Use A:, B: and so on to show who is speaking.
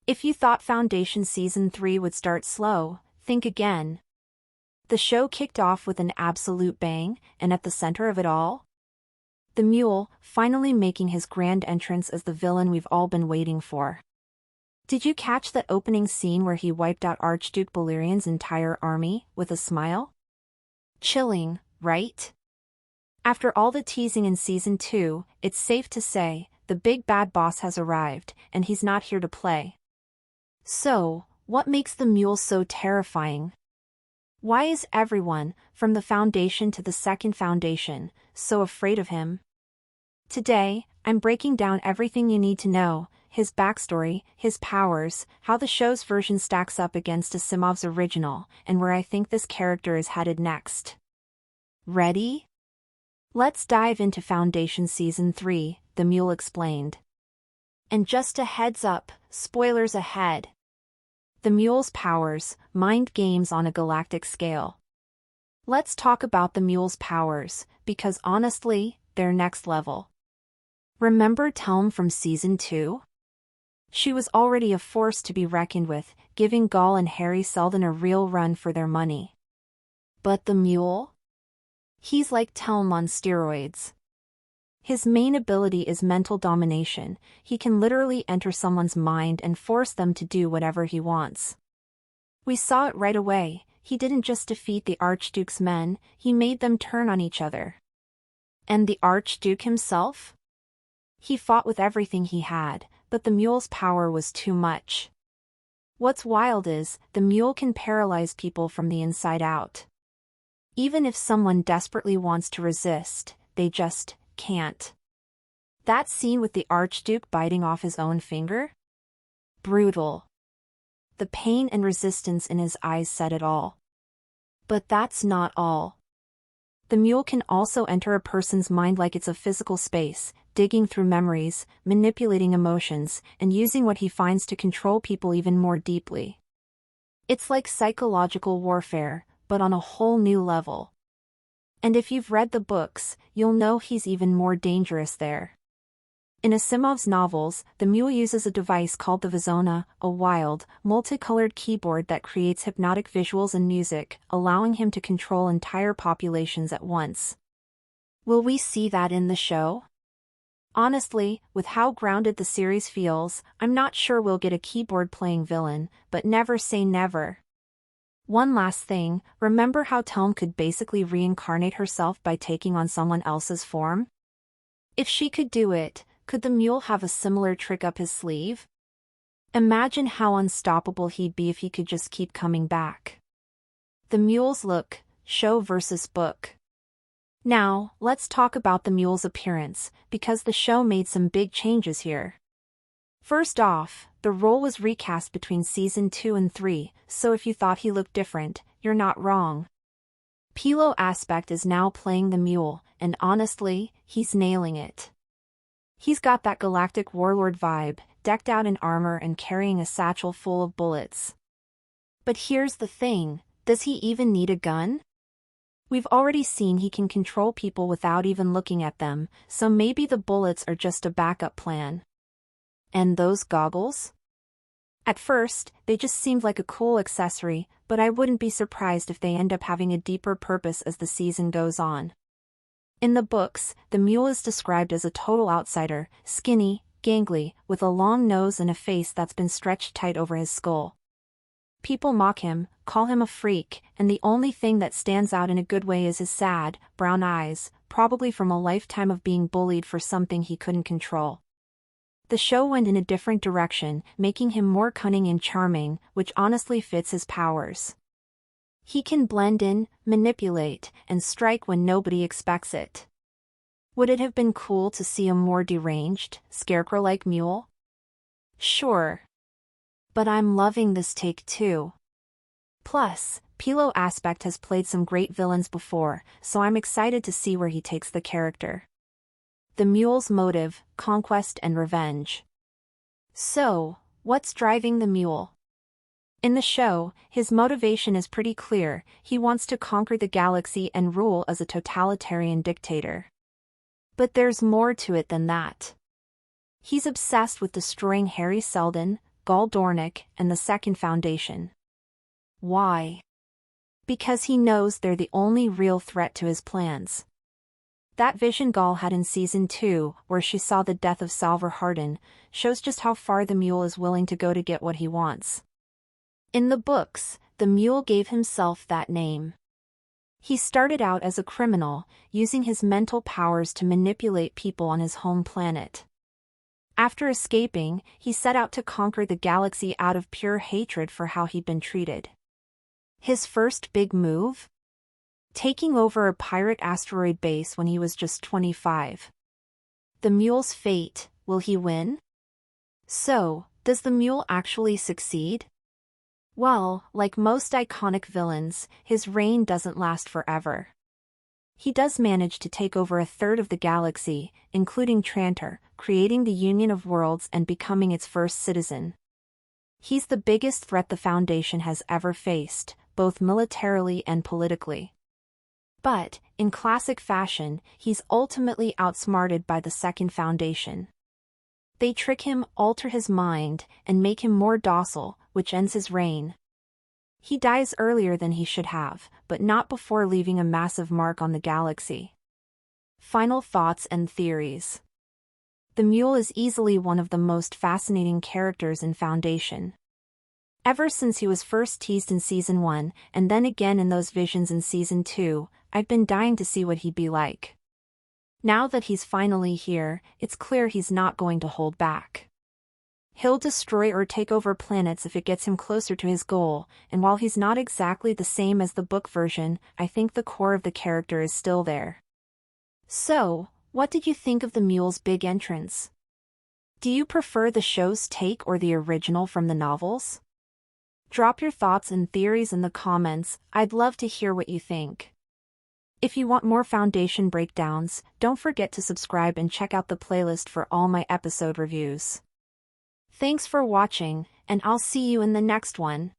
A: If you thought Foundation Season 3 would start slow, think again. The show kicked off with an absolute bang, and at the center of it all, the Mule, finally making his grand entrance as the villain we've all been waiting for. Did you catch that opening scene where he wiped out Archduke Balerian's entire army with a smile? Chilling, right? After all the teasing in Season 2, it's safe to say, the big bad boss has arrived, and he's not here to play. So, what makes the Mule so terrifying? Why is everyone, from the Foundation to the Second Foundation, so afraid of him? Today, I'm breaking down everything you need to know, his backstory, his powers, how the show's version stacks up against Asimov's original, and where I think this character is headed next. Ready? Let's dive into Foundation Season 3, the Mule explained. And just a heads up, spoilers ahead. The Mule's powers, mind games on a galactic scale. Let's talk about the Mule's powers, because honestly, they're next level. Remember Telm from Season 2? She was already a force to be reckoned with, giving Gaul and Harry Seldon a real run for their money. But the Mule? He's like Telm on steroids. His main ability is mental domination. He can literally enter someone's mind and force them to do whatever he wants. We saw it right away. He didn't just defeat the Archduke's men, he made them turn on each other. And the Archduke himself? He fought with everything he had, but the Mule's power was too much. What's wild is, the Mule can paralyze people from the inside out. Even if someone desperately wants to resist, they just can't. That scene with the Archduke biting off his own finger? Brutal. The pain and resistance in his eyes said it all. But that's not all. The Mule can also enter a person's mind like it's a physical space, digging through memories, manipulating emotions, and using what he finds to control people even more deeply. It's like psychological warfare, but on a whole new level. And if you've read the books, you'll know he's even more dangerous there. In Asimov's novels, the Mule uses a device called the Vizona, a wild, multicolored keyboard that creates hypnotic visuals and music, allowing him to control entire populations at once. Will we see that in the show? Honestly, with how grounded the series feels, I'm not sure we'll get a keyboard-playing villain, but never say never. One last thing, remember how Telm could basically reincarnate herself by taking on someone else's form? If she could do it, could the Mule have a similar trick up his sleeve? Imagine how unstoppable he'd be if he could just keep coming back. The Mule's look, show versus book. Now, let's talk about the Mule's appearance, because the show made some big changes here. First off, the role was recast between Season 2 and 3, so if you thought he looked different, you're not wrong. Pilo Aspect is now playing the Mule, and honestly, he's nailing it. He's got that galactic warlord vibe, decked out in armor and carrying a satchel full of bullets. But here's the thing, does he even need a gun? We've already seen he can control people without even looking at them, so maybe the bullets are just a backup plan. And those goggles? At first, they just seemed like a cool accessory, but I wouldn't be surprised if they end up having a deeper purpose as the season goes on. In the books, the Mule is described as a total outsider, skinny, gangly, with a long nose and a face that's been stretched tight over his skull. People mock him, call him a freak, and the only thing that stands out in a good way is his sad, brown eyes, probably from a lifetime of being bullied for something he couldn't control. The show went in a different direction, making him more cunning and charming, which honestly fits his powers. He can blend in, manipulate, and strike when nobody expects it. Would it have been cool to see a more deranged, scarecrow-like Mule? Sure. But I'm loving this take too. Plus, Pilo Aspect has played some great villains before, so I'm excited to see where he takes the character. The Mule's motive, conquest and revenge. So, what's driving the Mule? In the show, his motivation is pretty clear, he wants to conquer the galaxy and rule as a totalitarian dictator. But there's more to it than that. He's obsessed with destroying Harry Seldon, Gul Dornick, and the Second Foundation. Why? Because he knows they're the only real threat to his plans. That vision Gul had in Season 2, where she saw the death of Salvor Hardin, shows just how far the Mule is willing to go to get what he wants. In the books, the Mule gave himself that name. He started out as a criminal, using his mental powers to manipulate people on his home planet. After escaping, he set out to conquer the galaxy out of pure hatred for how he'd been treated. His first big move? Taking over a pirate asteroid base when he was just 25. The Mule's fate, will he win? So, does the Mule actually succeed? Well, like most iconic villains, his reign doesn't last forever. He does manage to take over a third of the galaxy, including Trantor, creating the Union of Worlds and becoming its first citizen. He's the biggest threat the Foundation has ever faced, both militarily and politically. But, in classic fashion, he's ultimately outsmarted by the Second Foundation. They trick him, alter his mind, and make him more docile, which ends his reign. He dies earlier than he should have, but not before leaving a massive mark on the galaxy. Final thoughts and theories. The Mule is easily one of the most fascinating characters in Foundation. Ever since he was first teased in Season 1, and then again in those visions in Season 2, I've been dying to see what he'd be like. Now that he's finally here, it's clear he's not going to hold back. He'll destroy or take over planets if it gets him closer to his goal, and while he's not exactly the same as the book version, I think the core of the character is still there. So, what did you think of the Mule's big entrance? Do you prefer the show's take or the original from the novels? Drop your thoughts and theories in the comments, I'd love to hear what you think. If you want more Foundation breakdowns, don't forget to subscribe and check out the playlist for all my episode reviews. Thanks for watching, and I'll see you in the next one.